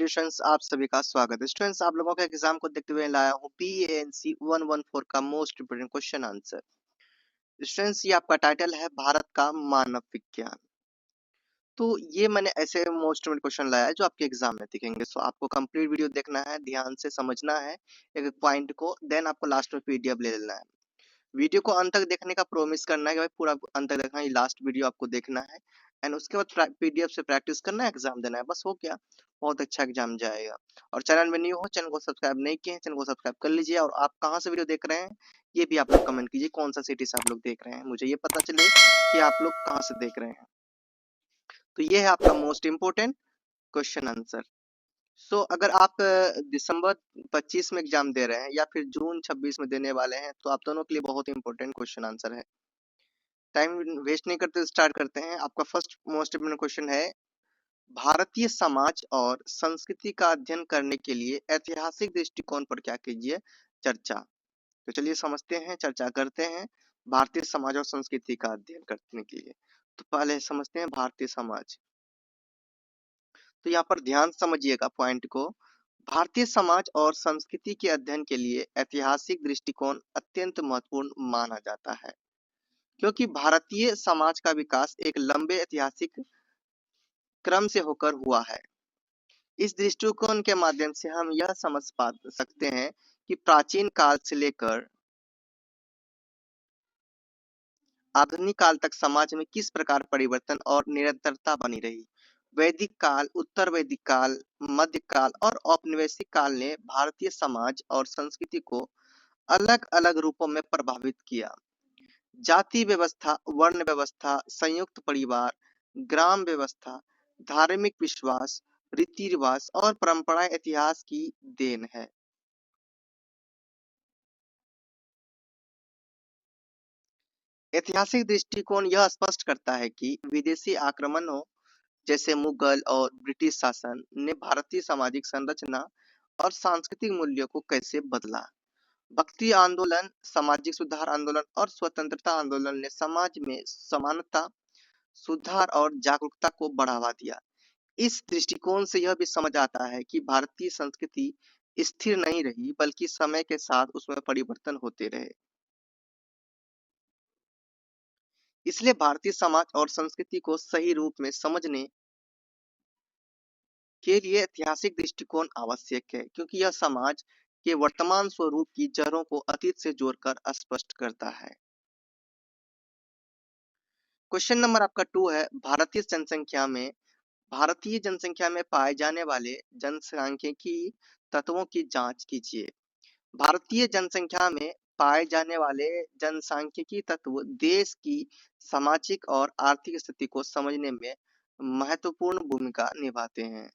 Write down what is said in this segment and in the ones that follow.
Dear students, आप सभी का स्वागत है। स्टूडेंट्स, आप लोगों के एग्जाम को देखते हुए लाया हूँ PANC 114 का most important question answer. Students, ये आपका टाइटल है भारत का मानव विज्ञान। तो ये मैंने ऐसे मोस्ट इंपोर्टेंट क्वेश्चन लाया है जो आपके एग्जाम में दिखेंगे। सो आपको कंप्लीट वीडियो देखना है, ध्यान से समझना है एक एक पॉइंट को, देन आपको लास्ट में PDF ले लेना है। वीडियो को अंत तक देखने का प्रॉमिस करना है कि भाई पूरा अंत तक देखना है, लास्ट वीडियो आपको देखना है एंड उसके बाद PDF से प्रैक्टिस करना है, एग्जाम देना है, बस हो गया। बहुत अच्छा एग्जाम जाएगा। और चैनल में न्यू हो, चैनल को सब्सक्राइब नहीं किए हैं, चैनल को सब्सक्राइब कर लीजिए। और आप कहाँ से वीडियो देख रहे हैं ये भी आप लोग कमेंट कीजिए, कौन सा सिटी से आप लोग देख रहे हैं, मुझे ये पता चले कि आप लोग कहाँ से देख रहे हैं। तो ये है आपका मोस्ट इम्पोर्टेंट क्वेश्चन आंसर। सो अगर आप दिसंबर 25 में एग्जाम दे रहे हैं या फिर जून 26 में देने वाले हैं तो आप दोनों के लिए बहुत इंपॉर्टेंट क्वेश्चन आंसर है। टाइम वेस्ट नहीं करते, स्टार्ट करते हैं। आपका फर्स्ट मोस्ट इम्पोर्टेंट क्वेश्चन है, भारतीय समाज और संस्कृति का अध्ययन करने के लिए ऐतिहासिक दृष्टिकोण पर क्या कीजिए चर्चा। तो चलिए समझते हैं, चर्चा करते हैं भारतीय समाज और संस्कृति का अध्ययन करने के लिए। तो पहले समझते हैं भारतीय समाज। तो यहाँ पर ध्यान समझिएगा पॉइंट को। भारतीय समाज और संस्कृति के अध्ययन के लिए ऐतिहासिक दृष्टिकोण अत्यंत महत्वपूर्ण माना जाता है, क्योंकि भारतीय समाज का विकास एक लंबे ऐतिहासिक क्रम से होकर हुआ है। इस दृष्टिकोण के माध्यम से हम यह समझ सकते हैं कि प्राचीन काल से लेकर आधुनिक काल तक समाज में किस प्रकार परिवर्तन और निरंतरता बनी रही। वैदिक काल, उत्तर वैदिक काल, मध्यकाल और औपनिवेशिक काल ने भारतीय समाज और संस्कृति को अलग अलग रूपों में प्रभावित किया। जाति व्यवस्था, वर्ण व्यवस्था, संयुक्त परिवार, ग्राम व्यवस्था, धार्मिक विश्वास, रीति रिवाज और परंपराएं इतिहास की देन है। ऐतिहासिक दृष्टिकोण यह स्पष्ट करता है कि विदेशी आक्रमणों जैसे मुगल और ब्रिटिश शासन ने भारतीय सामाजिक संरचना और सांस्कृतिक मूल्यों को कैसे बदला। भक्ति आंदोलन, सामाजिक सुधार आंदोलन और स्वतंत्रता आंदोलन ने समाज में समानता, सुधार और जागरूकता को बढ़ावा दिया। इस दृष्टिकोण से यह भी समझ आता है कि भारतीय संस्कृति स्थिर नहीं रही, बल्कि समय के साथ उसमें परिवर्तन होते रहे। इसलिए भारतीय समाज और संस्कृति को सही रूप में समझने के लिए ऐतिहासिक दृष्टिकोण आवश्यक है, क्योंकि यह समाज के वर्तमान स्वरूप की जड़ों को अतीत से जोड़कर स्पष्ट करता है। क्वेश्चन नंबर आपका 2 है, भारतीय जनसंख्या में पाए जाने वाले जनसांख्यिकी तत्वों की जांच कीजिए। भारतीय जनसंख्या में पाए जाने वाले जनसांख्यिकी तत्व देश की सामाजिक और आर्थिक स्थिति को समझने में महत्वपूर्ण भूमिका निभाते हैं।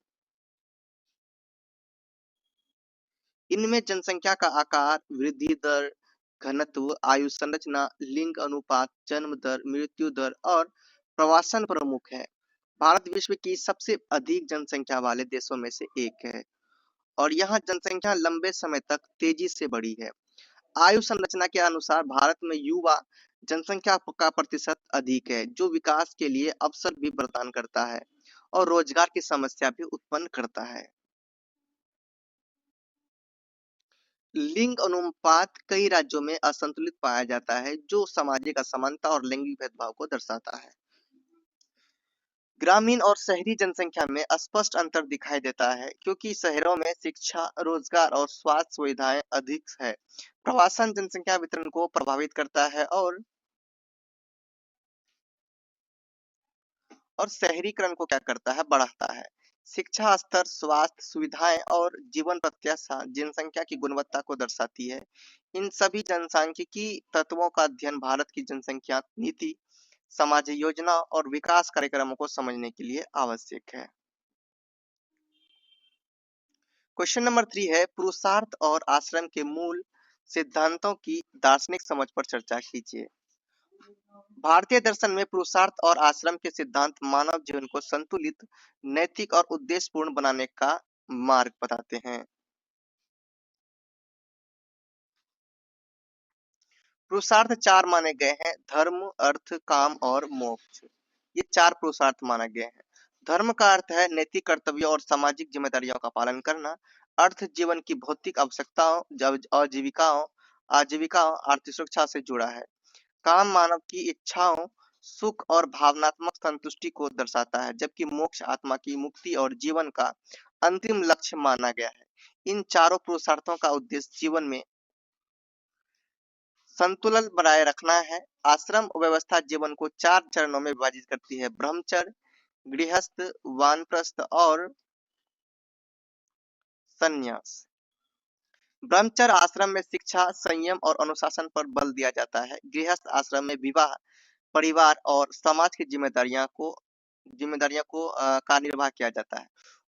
इनमें जनसंख्या का आकार, वृद्धि दर, घनत्व, आयु संरचना, लिंग अनुपात, जन्म दर, मृत्यु दर और प्रवासन प्रमुख है। भारत विश्व की सबसे अधिक जनसंख्या वाले देशों में से एक है और यहाँ जनसंख्या लंबे समय तक तेजी से बढ़ी है। आयु संरचना के अनुसार भारत में युवा जनसंख्या का प्रतिशत अधिक है, जो विकास के लिए अवसर भी प्रदान करता है और रोजगार की समस्या भी उत्पन्न करता है। लिंग अनुपात कई राज्यों में असंतुलित पाया जाता है, जो सामाजिक असमानता और लैंगिक भेदभाव को दर्शाता है। ग्रामीण और शहरी जनसंख्या में स्पष्ट अंतर दिखाई देता है, क्योंकि शहरों में शिक्षा, रोजगार और स्वास्थ्य सुविधाएं अधिक है। प्रवासन जनसंख्या वितरण को प्रभावित करता है और शहरीकरण को क्या करता है, बढ़ाता है। शिक्षा स्तर, स्वास्थ्य सुविधाएं और जीवन प्रत्याशा जनसंख्या की गुणवत्ता को दर्शाती है। इन सभी जनसांख्यिकी तत्वों का अध्ययन भारत की जनसंख्या नीति, सामाजिक योजना और विकास कार्यक्रमों को समझने के लिए आवश्यक है। क्वेश्चन नंबर 3 है, पुरुषार्थ और आश्रम के मूल सिद्धांतों की दार्शनिक समझ पर चर्चा कीजिए। भारतीय दर्शन में पुरुषार्थ और आश्रम के सिद्धांत मानव जीवन को संतुलित, नैतिक और उद्देश्यपूर्ण बनाने का मार्ग बताते हैं। पुरुषार्थ 4 माने गए हैं, धर्म, अर्थ, काम और मोक्ष। ये 4 पुरुषार्थ माने गए हैं। धर्म का अर्थ है नैतिक कर्तव्यों और सामाजिक जिम्मेदारियों का पालन करना। अर्थ जीवन की भौतिक आवश्यकताओं, आजीविकाओं आजीविकाओं, आर्थिक सुरक्षा से जुड़ा है। काम मानव की इच्छाओं, सुख और भावनात्मक संतुष्टि को दर्शाता है, जबकि मोक्ष आत्मा की मुक्ति और जीवन का अंतिम लक्ष्य माना गया है। इन चारों पुरुषार्थों का उद्देश्य जीवन में संतुलन बनाए रखना है। आश्रम व्यवस्था जीवन को 4 चरणों में विभाजित करती है: ब्रह्मचर्य, गृहस्थ, वानप्रस्थ और संन्यास। ब्रह्मचर्य आश्रम में शिक्षा, संयम और अनुशासन पर बल दिया जाता है। गृहस्थ आश्रम में विवाह, परिवार और समाज की जिम्मेदारियों को का निर्वाह किया जाता है।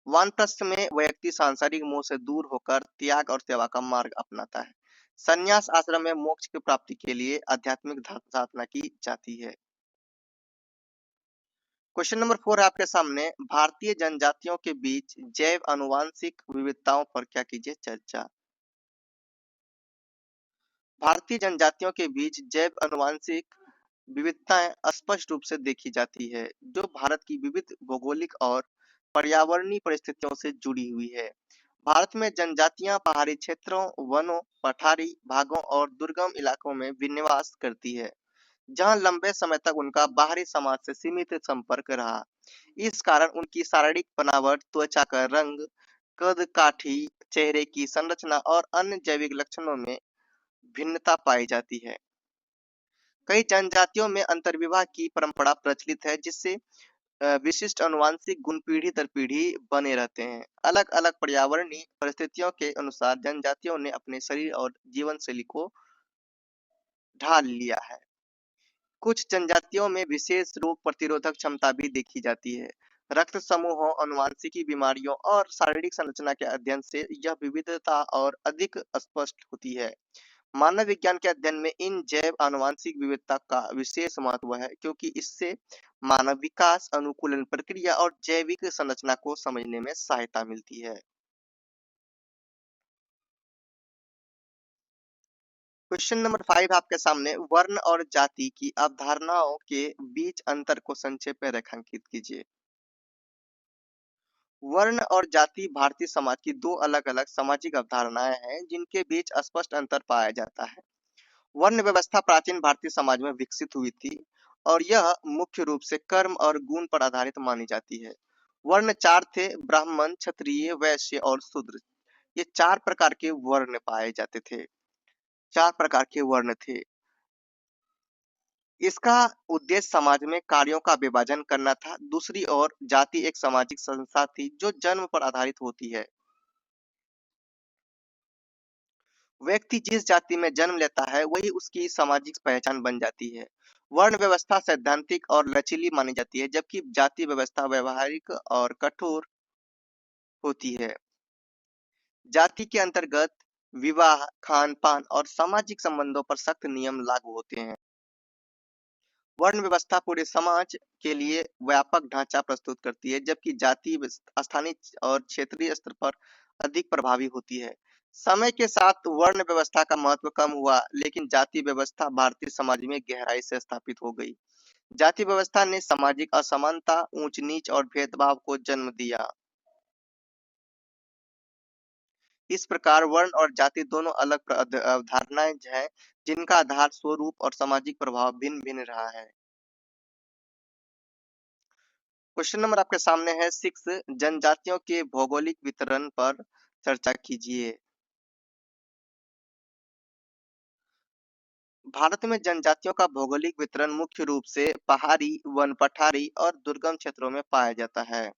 वानप्रस्थ में व्यक्ति सांसारिक मोह से दूर होकर त्याग और सेवा का मार्ग अपनाता है। संन्यास आश्रम में मोक्ष की प्राप्ति के लिए आध्यात्मिक साधना की जाती है। क्वेश्चन नंबर 4 है आपके सामने, भारतीय जनजातियों के बीच जैव आनुवांशिक विविधताओं पर क्या कीजिए चर्चा। भारतीय जनजातियों के बीच जैव आनुवांशिक विविधताएं स्पष्ट रूप से देखी जाती है, जो भारत की विविध भौगोलिक और पर्यावरणीय परिस्थितियों से जुड़ी हुई है। भारत में जनजातियां पहाड़ी क्षेत्रों, वनों, पठारी भागों और दुर्गम इलाकों में विनिवास करती है, जहां लंबे समय तक उनका बाहरी समाज से सीमित संपर्क रहा। इस कारण उनकी शारीरिक बनावट, त्वचा का रंग, कद काठी, चेहरे की संरचना और अन्य जैविक लक्षणों में भिन्नता पाई जाती है। कई जनजातियों में अंतर्विवाह की परंपरा प्रचलित है, जिससे विशिष्ट आनुवांशिक गुण पीढ़ी दर पीढ़ी बने रहते हैं। अलग अलग पर्यावरणीय परिस्थितियों के अनुसार जनजातियों ने अपने शरीर और जीवन शैली को ढाल लिया है। कुछ जनजातियों में विशेष रोग प्रतिरोधक क्षमता भी देखी जाती है। रक्त समूहों, आनुवांशिकी बीमारियों और शारीरिक संरचना के अध्ययन से यह विविधता और अधिक स्पष्ट होती है। मानव विज्ञान के अध्ययन में इन जैव आनुवांशिक विविधता का विशेष महत्व है, क्योंकि इससे मानव विकास, अनुकूलन प्रक्रिया और जैविक संरचना को समझने में सहायता मिलती है। क्वेश्चन नंबर 5 आपके सामने, वर्ण और जाति की अवधारणाओं के बीच अंतर को संक्षेप में रेखांकित कीजिए। वर्ण और जाति भारतीय समाज की दो अलग-अलग सामाजिक अवधारणाएं हैं, जिनके बीच स्पष्ट अंतर पाया जाता है। वर्ण व्यवस्था प्राचीन भारतीय समाज में विकसित हुई थी और यह मुख्य रूप से कर्म और गुण पर आधारित मानी जाती है। वर्ण 4 थे: ब्राह्मण, क्षत्रिय, वैश्य और शूद्र। ये 4 प्रकार के वर्ण पाए जाते थे। 4 प्रकार के वर्ण थे। इसका उद्देश्य समाज में कार्यों का विभाजन करना था। दूसरी ओर जाति एक सामाजिक संस्था थी, जो जन्म पर आधारित होती है। व्यक्ति जिस जाति में जन्म लेता है, वही उसकी सामाजिक पहचान बन जाती है। वर्ण व्यवस्था सैद्धांतिक और लचीली मानी जाती है, जबकि जाति व्यवस्था व्यवहारिक और कठोर होती है। जाति के अंतर्गत विवाह, खान-पान और सामाजिक संबंधों पर सख्त नियम लागू होते हैं। वर्ण व्यवस्था पूरे समाज के लिए व्यापक ढांचा प्रस्तुत करती है, जबकि जाति स्थानीय और क्षेत्रीय स्तर पर अधिक प्रभावी होती है। समय के साथ वर्ण व्यवस्था का महत्व कम हुआ, लेकिन जाति व्यवस्था भारतीय समाज में गहराई से स्थापित हो गई। जाति व्यवस्था ने सामाजिक असमानता, ऊंच-नीच और भेदभाव को जन्म दिया। इस प्रकार वर्ण और जाति दोनों अलग अवधारणाएं हैं, जिनका आधार, स्वरूप और सामाजिक प्रभाव भिन्न-भिन्न रहा है। क्वेश्चन नंबर आपके सामने है 6, जनजातियों के भौगोलिक वितरण पर चर्चा कीजिए। भारत में जनजातियों का भौगोलिक वितरण मुख्य रूप से पहाड़ी, वन पठारी और दुर्गम क्षेत्रों में पाया जाता है।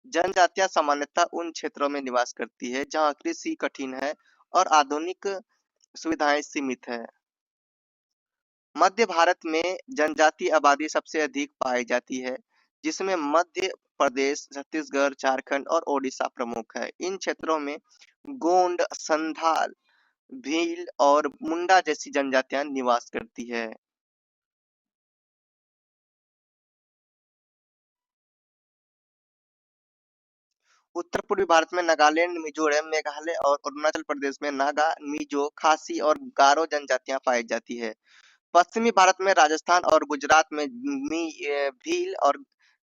जनजातियां सामान्यतः उन क्षेत्रों में निवास करती है जहां कृषि कठिन है और आधुनिक सुविधाएं सीमित है। मध्य भारत में जनजातीय आबादी सबसे अधिक पाई जाती है, जिसमें मध्य प्रदेश, छत्तीसगढ़, झारखंड और ओडिशा प्रमुख है। इन क्षेत्रों में गोंड, संथाल, भील और मुंडा जैसी जनजातियां निवास करती है। उत्तर पूर्वी भारत में नागालैंड, मिजोरम, मेघालय और अरुणाचल प्रदेश में नागा, मिजो, खासी और गारो जनजातियां पाई जाती है। पश्चिमी भारत में राजस्थान और गुजरात में भील और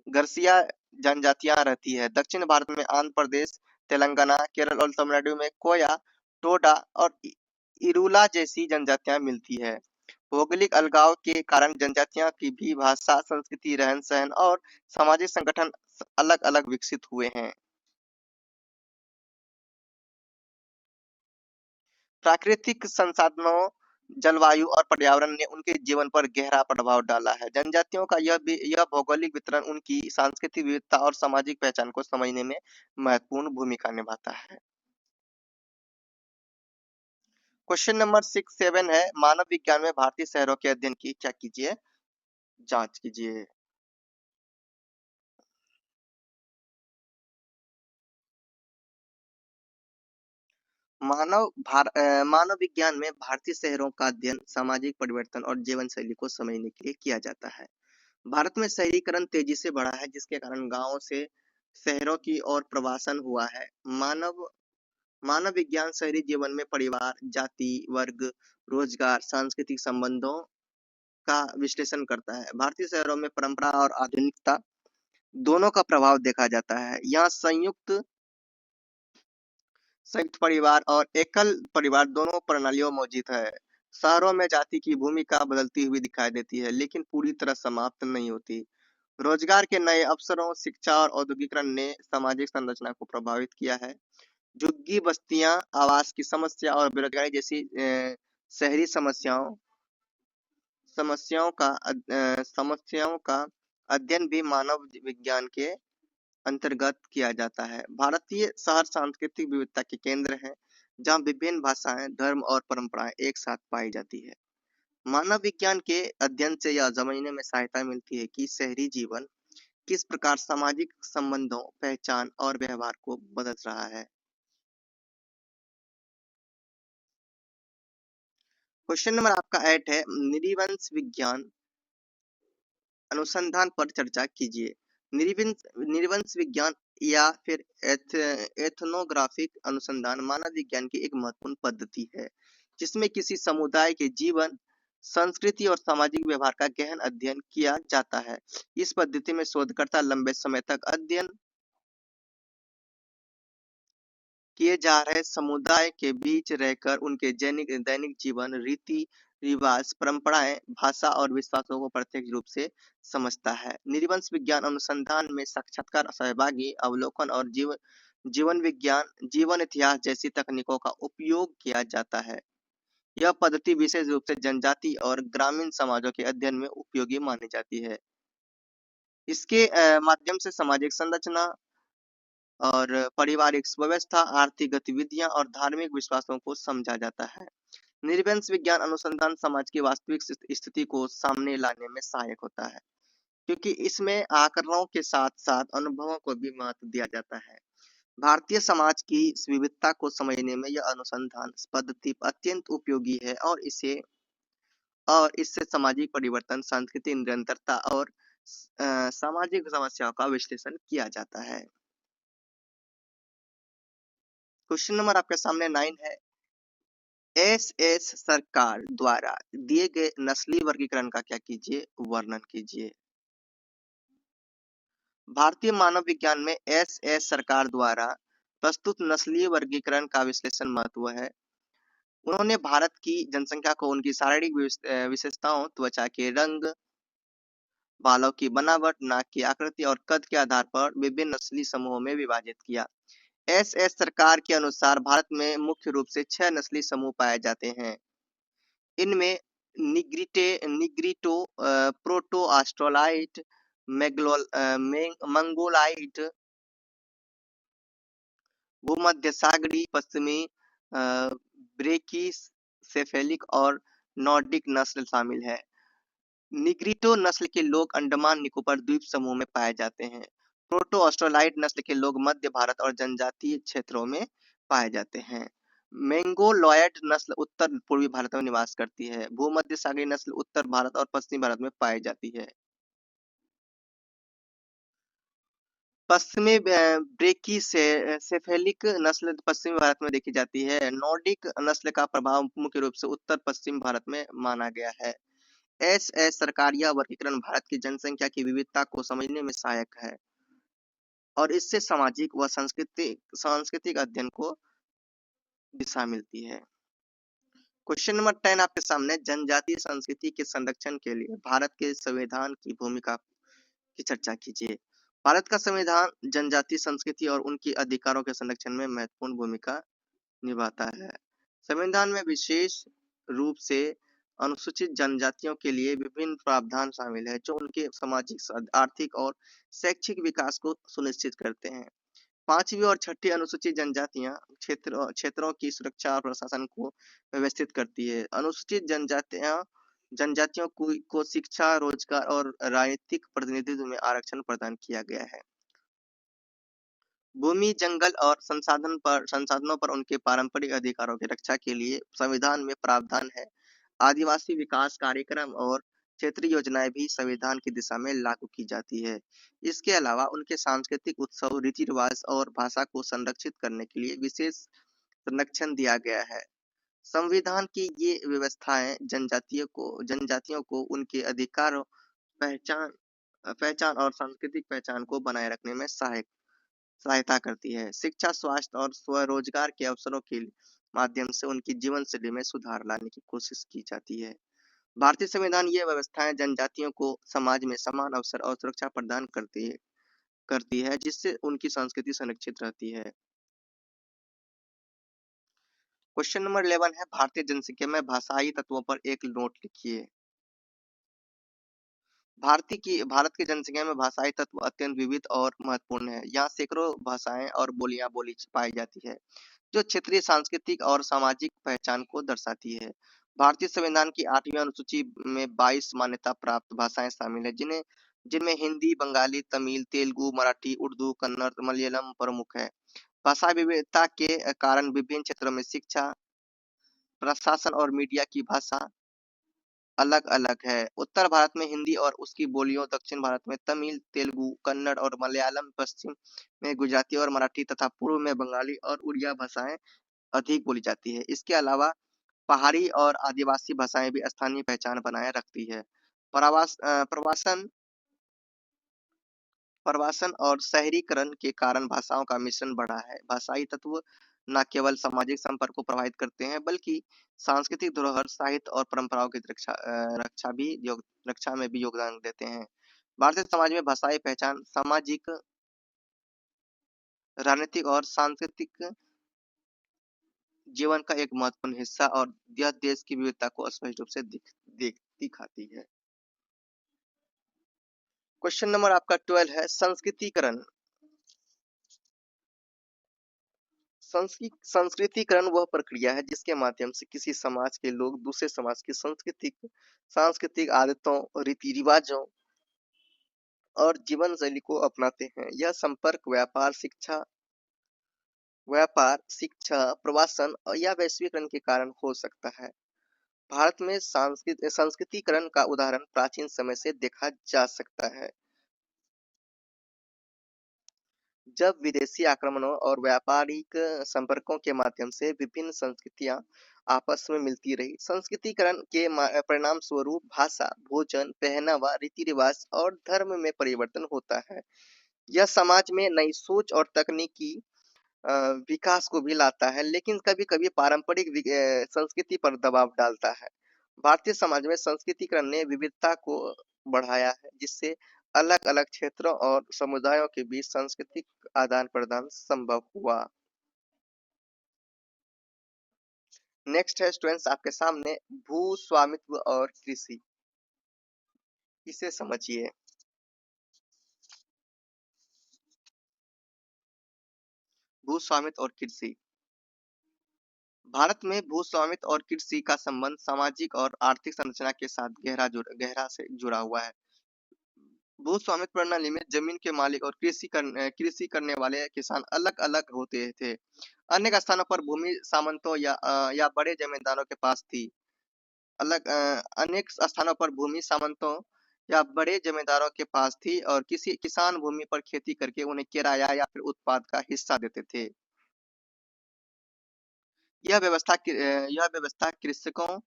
गरसिया जनजातियां रहती है। दक्षिण भारत में आंध्र प्रदेश, तेलंगाना, केरल और तमिलनाडु में कोया, टोडा और इरूला जैसी जनजातियां मिलती है। भौगोलिक अलगाव के कारण जनजातियों की भी भाषा, संस्कृति, रहन सहन और सामाजिक संगठन अलग अलग विकसित हुए हैं। प्राकृतिक संसाधनों, जलवायु और पर्यावरण ने उनके जीवन पर गहरा प्रभाव डाला है। जनजातियों का यह भौगोलिक वितरण उनकी सांस्कृतिक विविधता और सामाजिक पहचान को समझने में महत्वपूर्ण भूमिका निभाता है। क्वेश्चन नंबर 6-7 है, मानव विज्ञान में भारतीय शहरों के अध्ययन की क्या कीजिए, जांच कीजिए। मानव विज्ञान में भारतीय शहरों का अध्ययन सामाजिक परिवर्तन और जीवन शैली को समझने के लिए किया जाता है। भारत में शहरीकरण तेजी से बढ़ा है, जिसके कारण गांवों से शहरों की ओर प्रवासन हुआ है। मानव मानव विज्ञान शहरी जीवन में परिवार, जाति, वर्ग, रोजगार, सांस्कृतिक संबंधों का विश्लेषण करता है। भारतीय शहरों में परंपरा और आधुनिकता दोनों का प्रभाव देखा जाता है। यहाँ संयुक्त संयुक्त परिवार और एकल परिवार दोनों प्रणालियों मौजूद है। शहरों में जाति की भूमिका बदलती हुई दिखाई देती है, लेकिन पूरी तरह समाप्त नहीं होती। रोजगार के नए अवसरों, शिक्षा और औद्योगिकरण ने सामाजिक संरचना को प्रभावित किया है। झुग्गी बस्तियां, आवास की समस्या और बेरोजगारी जैसी शहरी समस्याओं का अध्ययन भी मानव विज्ञान के अंतर्गत किया जाता है। भारतीय शहर सांस्कृतिक विविधता के केंद्र हैं, जहाँ विभिन्न भाषाएं, धर्म और परंपराएं एक साथ पाई जाती है। मानव विज्ञान के अध्ययन से यह समझने में सहायता मिलती है कि शहरी जीवन किस प्रकार सामाजिक संबंधों, पहचान और व्यवहार को बदल रहा है। क्वेश्चन नंबर आपका 8 है, नृवंश विज्ञान अनुसंधान पर चर्चा कीजिए। नृवंश नृवंश विज्ञान या फिर एथनोग्राफिक अनुसंधान मानव विज्ञान की एक महत्वपूर्ण पद्धति है, जिसमें किसी समुदाय के जीवन, संस्कृति और सामाजिक व्यवहार का गहन अध्ययन किया जाता है। इस पद्धति में शोधकर्ता लंबे समय तक अध्ययन किए जा रहे समुदाय के बीच रहकर उनके दैनिक जीवन, रीति रिवाज, परंपराएं, भाषा और विश्वासों को प्रत्यक्ष रूप से समझता है। नृवंश विज्ञान अनुसंधान में साक्षात्कार, सहभागी अवलोकन और जीवन इतिहास जैसी तकनीकों का उपयोग किया जाता है। यह पद्धति विशेष रूप से जनजाति और ग्रामीण समाजों के अध्ययन में उपयोगी मानी जाती है। इसके माध्यम से सामाजिक संरचना और पारिवारिक व्यवस्था, आर्थिक गतिविधियां और धार्मिक विश्वासों को समझा जाता है। नृवंश विज्ञान अनुसंधान समाज की वास्तविक स्थिति को सामने लाने में सहायक होता है, क्योंकि इसमें आंकड़ों के साथ साथ अनुभवों को भी महत्व दिया जाता है। भारतीय समाज की विविधता को समझने में यह अनुसंधान पद्धति अत्यंत उपयोगी है और इससे सामाजिक परिवर्तन, सांस्कृतिक निरंतरता और सामाजिक समस्याओं का विश्लेषण किया जाता है। क्वेश्चन नंबर आपके सामने 9 है, एस सरकार द्वारा दिए गए नस्लीय वर्गीकरण का क्या कीजिए, वर्णन कीजिए। भारतीय मानव विज्ञान में एस सरकार द्वारा प्रस्तुत नस्लीय वर्गीकरण का विश्लेषण महत्व है। उन्होंने भारत की जनसंख्या को उनकी शारीरिक विशेषताओं, त्वचा के रंग, बालों की बनावट, नाक की आकृति और कद के आधार पर विभिन्न नस्लीय समूहों में विभाजित किया। एस सरकार के अनुसार भारत में मुख्य रूप से 6 नस्लीय समूह पाए जाते हैं। इनमें निग्रिटो, प्रोटो ऑस्ट्रोलाइट, मंगोलाइट, भूमध्यसागरीय, पश्चिमी ब्रेकिसेफेलिक और नॉर्डिक नस्ल शामिल है। निग्रिटो नस्ल के लोग अंडमान निकोबार द्वीप समूह में पाए जाते हैं। प्रोटो ऑस्ट्रोलाइट नस्ल के लोग मध्य भारत और जनजातीय क्षेत्रों में पाए जाते हैं। मेंगोलॉयड नस्ल उत्तर पूर्वी भारत में निवास करती है। भूमध्य सागरीय नस्ल उत्तर भारत और पश्चिमी भारत में पाई जाती है। पश्चिमी ब्रेकिसेफेलिक नस्ल पश्चिमी भारत में देखी जाती है। नॉर्डिक नस्ल का प्रभाव मुख्य रूप से उत्तर पश्चिम भारत में माना गया है। एस सरकार यह वर्गीकरण भारत की जनसंख्या की विविधता को समझने में सहायक है। और इससे सामाजिक व सांस्कृतिक अध्ययन को दिशा मिलती है। क्वेश्चन नंबर 10 आपके सामने, जनजातीय संस्कृति के संरक्षण के लिए भारत के संविधान की भूमिका की चर्चा कीजिए। भारत का संविधान जनजातीय संस्कृति और उनके अधिकारों के संरक्षण में महत्वपूर्ण भूमिका निभाता है। संविधान में विशेष रूप से अनुसूचित जनजातियों के लिए विभिन्न प्रावधान शामिल है, जो उनके सामाजिक, आर्थिक और शैक्षिक विकास को सुनिश्चित करते हैं। 5वीं और 6ठी अनुसूचित जनजातियां क्षेत्रों की सुरक्षा और प्रशासन को व्यवस्थित करती है। अनुसूचित जनजातियों को शिक्षा, रोजगार और राजनीतिक प्रतिनिधित्व में आरक्षण प्रदान किया गया है। भूमि, जंगल और संसाधनों पर उनके पारंपरिक अधिकारों की रक्षा के लिए संविधान में प्रावधान है। आदिवासी विकास कार्यक्रम और क्षेत्रीय योजनाएं भी संविधान की दिशा में लागू की जाती है। इसके अलावा उनके सांस्कृतिक उत्सव, रीति रिवाज और भाषा को संरक्षित करने के लिए विशेष संरक्षण दिया गया है। संविधान की ये व्यवस्थाएं जनजातियों को उनके अधिकारों, पहचान पहचान और सांस्कृतिक पहचान को बनाए रखने में सहायता करती है। शिक्षा, स्वास्थ्य और स्वरोजगार के अवसरों के माध्यम से उनकी जीवन शैली में सुधार लाने की कोशिश की जाती है। भारतीय संविधान ये व्यवस्थाएं जनजातियों को समाज में समान अवसर और सुरक्षा प्रदान करती है, जिससे उनकी संस्कृति संरक्षित रहती है। क्वेश्चन नंबर 11 है, भारतीय जनसंख्या में भाषाई तत्वों पर एक नोट लिखिए। भारत की जनसंख्या में भाषाई तत्व अत्यंत विविध और महत्वपूर्ण है। यहाँ सैकड़ों भाषाएं और बोलियां पाई जाती है, जो क्षेत्रीय सांस्कृतिक और सामाजिक पहचान को दर्शाती है। भारतीय संविधान की 8वीं अनुसूची में 22 मान्यता प्राप्त भाषाएं शामिल है, जिनमें हिंदी, बंगाली, तमिल, तेलुगु, मराठी, उर्दू, कन्नड़, मलयालम प्रमुख है। भाषा विविधता के कारण विभिन्न क्षेत्रों में शिक्षा, प्रशासन और मीडिया की भाषा अलग-अलग है। उत्तर भारत में हिंदी और उसकी बोलियों, दक्षिण भारत में तमिल, तेलुगु, कन्नड़ और मलयालम, पश्चिम में गुजराती और मराठी तथा पूर्व में बंगाली और उड़िया भाषाएं अधिक बोली जाती है। इसके अलावा पहाड़ी और आदिवासी भाषाएं भी स्थानीय पहचान बनाए रखती है। प्रवासन प्रवासन और शहरीकरण के कारण भाषाओं का मिश्रण बढ़ा है। भाषाई तत्व न केवल सामाजिक संपर्क को प्रभावित करते हैं, बल्कि सांस्कृतिक धरोहर, साहित्य और परंपराओं की रक्षा में भी योगदान देते हैं। भारतीय समाज में भाषाई पहचान सामाजिक, राजनीतिक और सांस्कृतिक जीवन का एक महत्वपूर्ण हिस्सा और यह देश की विविधता को स्पष्ट रूप से दिखाती है। क्वेश्चन नंबर आपका 12 है, संस्कृतिकरण। संस्कृतिकरण वह प्रक्रिया है जिसके माध्यम से किसी समाज के लोग दूसरे समाज की सांस्कृतिक आदतों, रीति रिवाजों और जीवन शैली को अपनाते हैं। यह संपर्क व्यापार, शिक्षा, प्रवासन या वैश्वीकरण के कारण हो सकता है। भारत में संस्कृतिकरण का उदाहरण प्राचीन समय से देखा जा सकता है, जब विदेशी आक्रमणों और व्यापारिक संपर्कों के माध्यम से विभिन्न संस्कृतियां आपस में मिलती रही। संस्कृतिकरण के परिणाम स्वरूप भाषा, भोजन, पहनावा, रीति रिवाज और धर्म में परिवर्तन होता है। यह समाज में नई सोच और तकनीकी विकास को भी लाता है, लेकिन कभी-कभी पारंपरिक संस्कृति पर दबाव डालता है। भारतीय समाज में संस्कृतिकरण ने विविधता को बढ़ाया है, जिससे अलग-अलग क्षेत्रों और समुदायों के बीच सांस्कृतिक आदान-प्रदान संभव हुआ। नेक्स्ट है स्टूडेंट्स आपके सामने, भू स्वामित्व और कृषि। इसे समझिए। भू स्वामित्व और कृषि। भारत में भू स्वामित्व और कृषि का संबंध सामाजिक और आर्थिक संरचना के साथ गहरा से जुड़ा हुआ है। भू स्वामित्व प्रणाली में जमीन के मालिक और कृषि करने वाले किसान अलग-अलग होते थे। अनेक स्थानों पर भूमि सामंतों या बड़े जमींदारों के पास थी। अनेक स्थानों पर भूमि सामंतों या बड़े जमींदारों के पास थी और किसी किसान भूमि पर खेती करके उन्हें किराया या फिर उत्पाद का हिस्सा देते थे। यह व्यवस्था कृषकों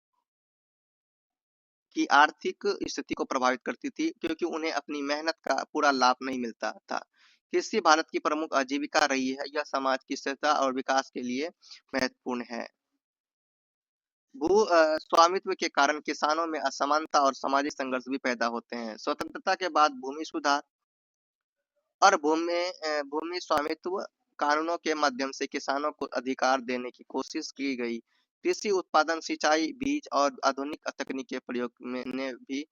की आर्थिक स्थिति को प्रभावित करती थी, क्योंकि उन्हें अपनी मेहनत का पूरा लाभ नहीं मिलता था। कृषि भारत की प्रमुख आजीविका रही है। यह समाज की स्थिरता और विकास के लिए महत्वपूर्ण है। स्वामित्व के कारण किसानों में असमानता और सामाजिक संघर्ष भी पैदा होते हैं। स्वतंत्रता के बाद भूमि सुधार और भूमि स्वामित्व कानूनों के माध्यम से किसानों को अधिकार देने की कोशिश की गई। कृषि उत्पादन, सिंचाई, बीज और आधुनिक तकनीक के प्रयोग में ने भी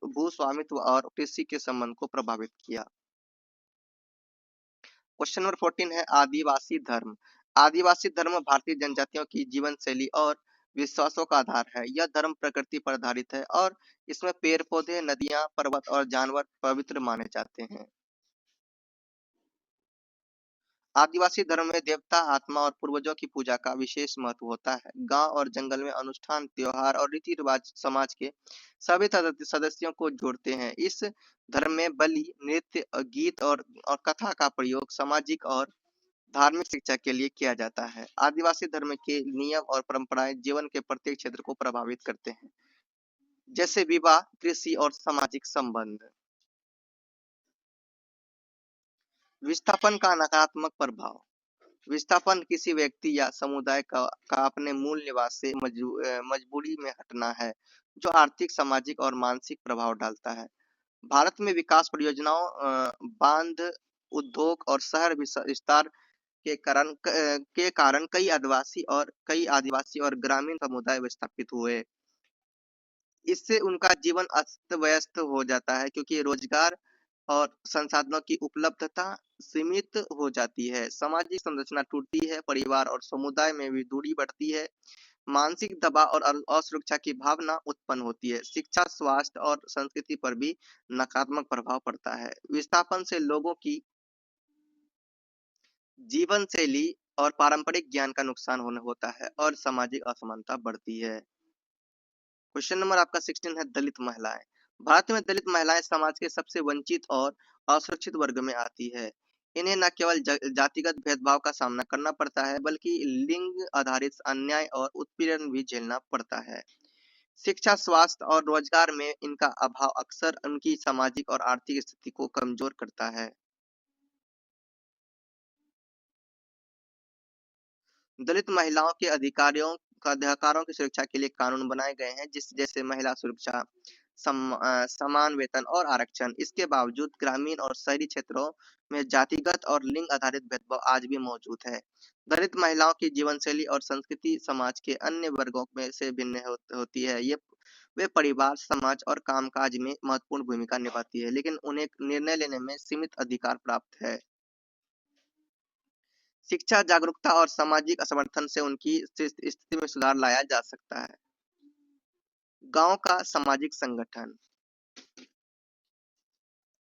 भू स्वामित्व और कृषि के संबंध को प्रभावित किया। क्वेश्चन नंबर 14 है आदिवासी धर्म। आदिवासी धर्म भारतीय जनजातियों की जीवन शैली और विश्वासों का आधार है। यह धर्म प्रकृति पर आधारित है और इसमें पेड़ पौधे, नदियां, पर्वत और जानवर पवित्र माने जाते हैं। आदिवासी धर्म में देवता, आत्मा और पूर्वजों की पूजा का विशेष महत्व होता है। गांव और जंगल में अनुष्ठान, त्योहार और रीति रिवाज समाज के सभी सदस्यों को जोड़ते हैं। इस धर्म में बलि, नृत्य, गीत और कथा का प्रयोग सामाजिक और धार्मिक शिक्षा के लिए किया जाता है। आदिवासी धर्म के नियम और परंपराएं जीवन के प्रत्येक क्षेत्र को प्रभावित करते हैं, जैसे विवाह, कृषि और सामाजिक संबंध। विस्थापन का नकारात्मक प्रभाव। विस्थापन किसी व्यक्ति या समुदाय का अपने मूल निवास से मजबूरी में हटना है, जो आर्थिक, सामाजिक और मानसिक प्रभाव डालता है। भारत में विकास परियोजनाओं, बांध, उद्योग और शहर विस्तार के कारण कई आदिवासी और ग्रामीण समुदाय विस्थापित हुए। इससे उनका जीवन अस्त व्यस्त हो जाता है, क्योंकि रोजगार और संसाधनों की उपलब्धता सीमित हो जाती है। सामाजिक संरचना टूटती है, परिवार और समुदाय में भी दूरी बढ़ती है। मानसिक दबाव और असुरक्षा की भावना उत्पन्न होती है। शिक्षा, स्वास्थ्य और संस्कृति पर भी नकारात्मक प्रभाव पड़ता है। विस्थापन से लोगों की जीवन शैली और पारंपरिक ज्ञान का नुकसान होने होता है और सामाजिक असमानता बढ़ती है। क्वेश्चन नंबर आपका 16 है दलित महिलाएं। भारत में दलित महिलाएं समाज के सबसे वंचित और असुरक्षित वर्ग में आती है। इन्हें न केवल जातिगत भेदभाव का सामना करना पड़ता है, बल्कि लिंग आधारित अन्याय और उत्पीड़न भी झेलना पड़ता है। शिक्षा, स्वास्थ्य और रोजगार में इनका अभाव अक्सर उनकी सामाजिक और आर्थिक स्थिति को कमजोर करता है। दलित महिलाओं के अधिकारों की सुरक्षा के लिए कानून बनाए गए हैं, जैसे महिला सुरक्षा, समान वेतन और आरक्षण। इसके बावजूद ग्रामीण और शहरी क्षेत्रों में जातिगत और लिंग आधारित भेदभाव आज भी मौजूद है। दलित महिलाओं की जीवन शैली और संस्कृति समाज के अन्य वर्गों में से भिन्न होती है। ये वे परिवार, समाज और कामकाज में महत्वपूर्ण भूमिका निभाती है, लेकिन उन्हें निर्णय लेने में सीमित अधिकार प्राप्त है। शिक्षा, जागरूकता और सामाजिक समर्थन से उनकी स्थिति में सुधार लाया जा सकता है। गांव का सामाजिक संगठन।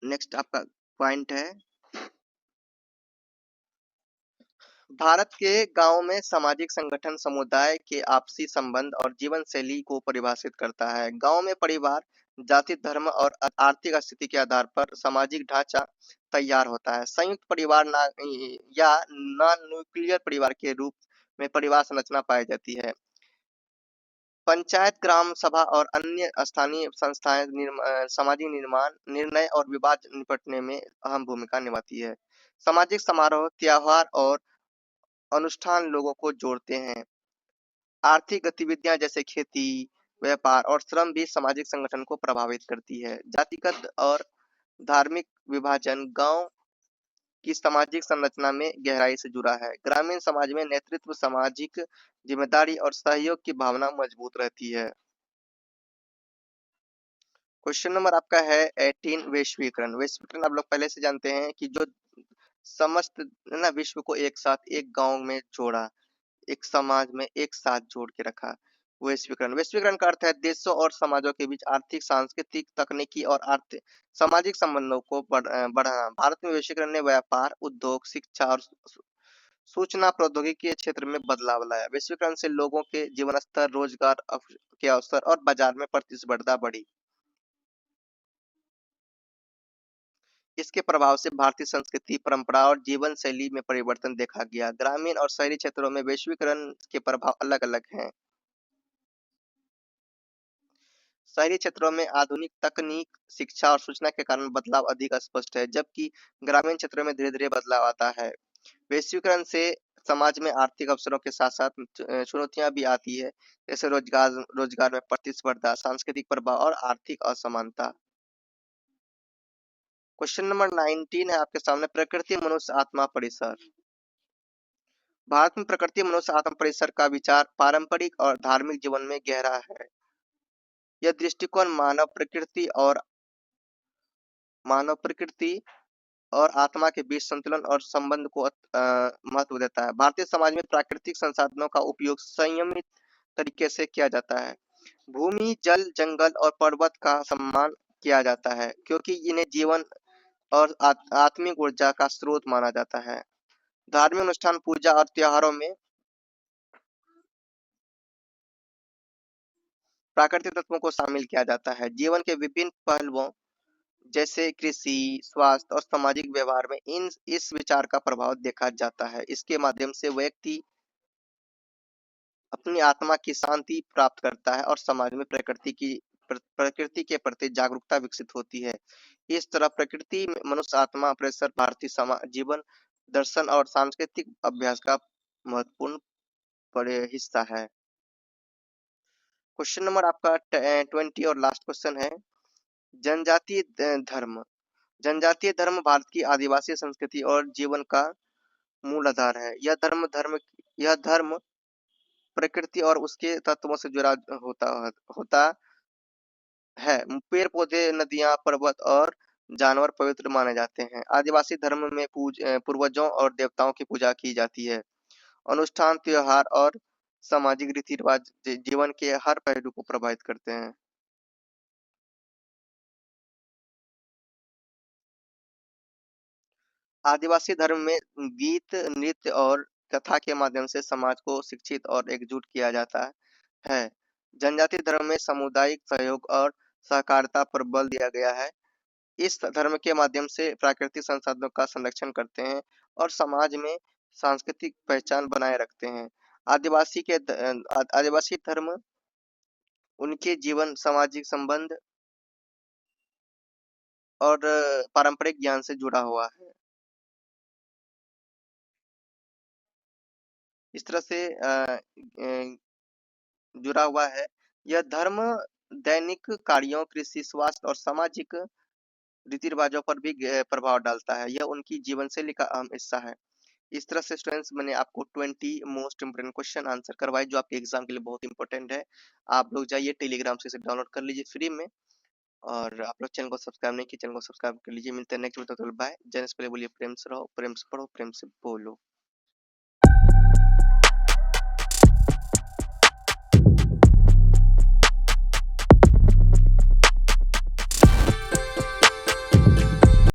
नेक्स्ट आपका पॉइंट है भारत के गांव में सामाजिक संगठन समुदाय के आपसी संबंध और जीवन शैली को परिभाषित करता है। गांव में परिवार जाति, धर्म और आर्थिक स्थिति के आधार पर सामाजिक ढांचा तैयार होता है। संयुक्त परिवार या नॉन न्यूक्लियर परिवार के रूप में परिवार संरचना पाई जाती है। पंचायत, ग्राम सभा और अन्य स्थानीय संस्थाएं सामाजिक निर्माण, निर्णय और विवाद निपटने में अहम भूमिका निभाती है। सामाजिक समारोह, त्योहार और अनुष्ठान लोगों को जोड़ते हैं। आर्थिक गतिविधियां जैसे खेती, व्यापार और श्रम भी सामाजिक संगठन को प्रभावित करती है। जातिगत और धार्मिक विभाजन गांव की सामाजिक संरचना में गहराई से जुड़ा है। ग्रामीण समाज में नेतृत्व, सामाजिक जिम्मेदारी और सहयोग की भावना मजबूत रहती है। क्वेश्चन नंबर आपका है 18 वैश्वीकरण। वैश्वीकरण आप लोग पहले से जानते हैं कि जो समस्त ना विश्व को एक साथ एक गांव में जोड़ा, एक समाज में एक साथ जोड़ के रखा। वैश्वीकरण वैश्वीकरण का अर्थ है देशों और समाजों के बीच आर्थिक, सांस्कृतिक, तकनीकी और आर्थिक सामाजिक संबंधों को बढ़ाना। भारत में वैश्वीकरण ने व्यापार, उद्योग, शिक्षा और सूचना प्रौद्योगिकी के क्षेत्र में बदलाव लाया। वैश्वीकरण से लोगों के जीवन स्तर, रोजगार के अवसर और बाजार में प्रतिस्पर्धा बढ़ी। इसके प्रभाव से भारतीय संस्कृति, परंपरा और जीवन शैली में परिवर्तन देखा गया। ग्रामीण और शहरी क्षेत्रों में वैश्वीकरण के प्रभाव अलग अलग हैं। शहरी क्षेत्रों में आधुनिक तकनीक, शिक्षा और सूचना के कारण बदलाव अधिक स्पष्ट है, जबकि ग्रामीण क्षेत्रों में धीरे-धीरे बदलाव आता है। वैश्वीकरण से समाज में आर्थिक अवसरों के साथ-साथ चुनौतियाँ भी आती है, जैसे रोजगार रोजगार में प्रतिस्पर्धा, सांस्कृतिक प्रभाव और आर्थिक असमानता। क्वेश्चन नंबर 19 है आपके सामने, प्रकृति मनुष्य आत्मा परिसर। भारत में प्रकृति मनुष्य आत्म परिसर का विचार पारंपरिक और धार्मिक जीवन में गहरा है। यह दृष्टिकोण मानव प्रकृति और आत्मा के बीच संतुलन और संबंध को महत्व देता है। भारतीय समाज में प्राकृतिक संसाधनों का उपयोग संयमित तरीके से किया जाता है। भूमि, जल, जंगल और पर्वत का सम्मान किया जाता है, क्योंकि इन्हें जीवन और आत्मिक ऊर्जा का स्रोत माना जाता है। धार्मिक अनुष्ठान, पूजा और त्योहारों में प्राकृतिक तत्वों को शामिल किया जाता है। जीवन के विभिन्न पहलुओं जैसे कृषि, स्वास्थ्य और सामाजिक व्यवहार में इन इस विचार का प्रभाव देखा जाता है। इसके माध्यम से व्यक्ति अपनी आत्मा की शांति प्राप्त करता है और समाज में प्रकृति के प्रति जागरूकता विकसित होती है। इस तरह प्रकृति में मनुष्य आत्मा परिसर भारतीय जीवन दर्शन और सांस्कृतिक अभ्यास का महत्वपूर्ण हिस्सा है। क्वेश्चन नंबर आपका 20 और लास्ट क्वेश्चन है, जनजातीय धर्म। जनजातीय धर्म भारत की आदिवासी संस्कृति और जीवन का मूल आधार है। यह धर्म प्रकृति और उसके तत्वों से जुड़ा होता होता है। पेड़ पौधे, नदियां, पर्वत और जानवर पवित्र माने जाते हैं। आदिवासी धर्म में पूर्वजों और देवताओं की पूजा की जाती है। अनुष्ठान, त्योहार और सामाजिक रीति रिवाज जीवन के हर पहलू को प्रभावित करते हैं। आदिवासी धर्म में गीत, नृत्य और कथा के माध्यम से समाज को शिक्षित और एकजुट किया जाता है। जनजातीय धर्म में सामुदायिक सहयोग और सहकारिता पर बल दिया गया है। इस धर्म के माध्यम से प्राकृतिक संसाधनों का संरक्षण करते हैं और समाज में सांस्कृतिक पहचान बनाए रखते हैं। आदिवासी धर्म उनके जीवन, सामाजिक संबंध और पारंपरिक ज्ञान से जुड़ा हुआ है। इस तरह से जुड़ा हुआ है। यह धर्म दैनिक कार्यों, कृषि, स्वास्थ्य और सामाजिक रीति-रिवाजों पर भी प्रभाव डालता है। यह उनकी जीवन शैली का अहम हिस्सा है। इस तरह से स्टूडेंट्स मैंने आपको 20 मोस्ट इम्पोर्टेंट क्वेश्चन आंसर करवाए, जो आपके एग्जाम के लिए बहुत इंपॉर्टेंट है। आप लोग जाइए टेलीग्राम से इसे डाउनलोड कर लीजिए फ्री में, और आप लोग चैनल को सब्सक्राइब नहीं किए, चैनल को सब्सक्राइब कर लीजिए। मिलते हैं नेक्स्ट वीडियो, बाय। जय हिंद, पहले बोलिए प्रेम से रहो, प्रेम से पढ़ो, प्रेम से बोलो।